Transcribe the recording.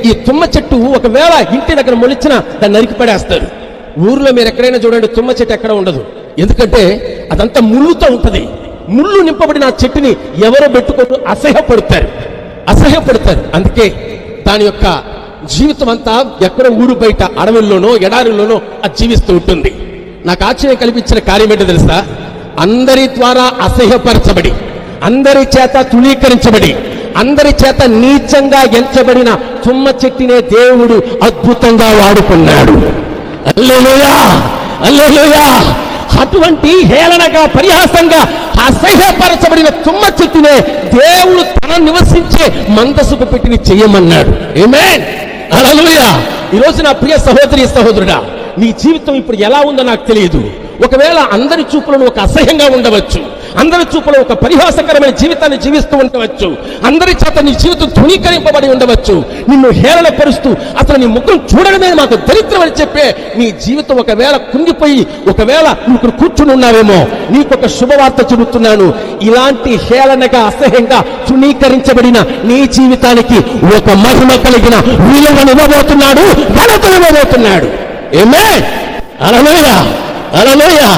ఈ తుమ్మ చెట్టు ఒకవేళ ఇంటి దగ్గర మొలిచినా దాన్ని నరికి పడేస్తారు. ఊర్లో మీరు ఎక్కడైనా చూడండి, తుమ్మ చెట్టు ఎక్కడ ఉండదు. ఎందుకంటే అదంతా ముళ్ళుతో ఉంటది. ముళ్ళు నింపబడిన ఆ చెట్టుని ఎవరో పెట్టుకుంటూ అసహ్యపడతారు. అందుకే దాని యొక్క జీవితం అంతా ఎక్కడో ఊరు బయట అడవుల్లోనో ఎడారుల్లోనో అది జీవిస్తూ ఉంటుంది. నాకు ఆశ్చర్యం కల్పించిన కార్యం ఏంటో తెలుసా? అందరి ద్వారా అసహ్యపరచబడి, అందరి చేత తుణీకరించబడి, అందరి చేత నీచంగా ఎంచబడిన తుమ్మ చెట్టునే దేవుడు అద్భుతంగా వాడుకున్నాడు. హల్లెలూయా, హల్లెలూయా. అటువంటి హేళనగా, పరిహాసంగా, అసహ్యపరచబడిన తుమ్మ చెట్టునే దేవుడు తన నివసించే మందసుకు పెట్టిని చెయ్యమన్నాడు. ఆమేన్, హల్లెలూయా. ఈరోజు నా ప్రియ సహోదరి సహోదరుడా, నీ జీవితం ఇప్పుడు ఎలా ఉందో నాకు తెలియదు. ఒకవేళ అందరి చూపులను ఒక అసహ్యంగా ఉండవచ్చు, అందరి చూపులో ఒక పరిహాసకరమైన జీవితాన్ని జీవిస్తూ ఉండవచ్చు, అందరి చేత నీ జీవితం ధృవీకరింపబడి ఉండవచ్చు. నిన్ను హేళనపరుస్తూ అసలు నీ ముఖం చూడడమే మాకు దరిద్రం అని చెప్పే నీ జీవితం ఒకవేళ కుంగిపోయి, ఒకవేళ నువ్వు కూర్చుని ఉన్నావేమో, నీకొక శుభవార్త చెబుతున్నాను. ఇలాంటి హేళనగా, అసహ్యంగా ధృవీకరించబడిన నీ జీవితానికి ఒక మహిమ కలిగిన విలువనివ్వబోతున్నాడు, ఘనతనివ్వబోతున్నాడు. ఆమేన్, హల్లెలూయా, హల్లెలూయా.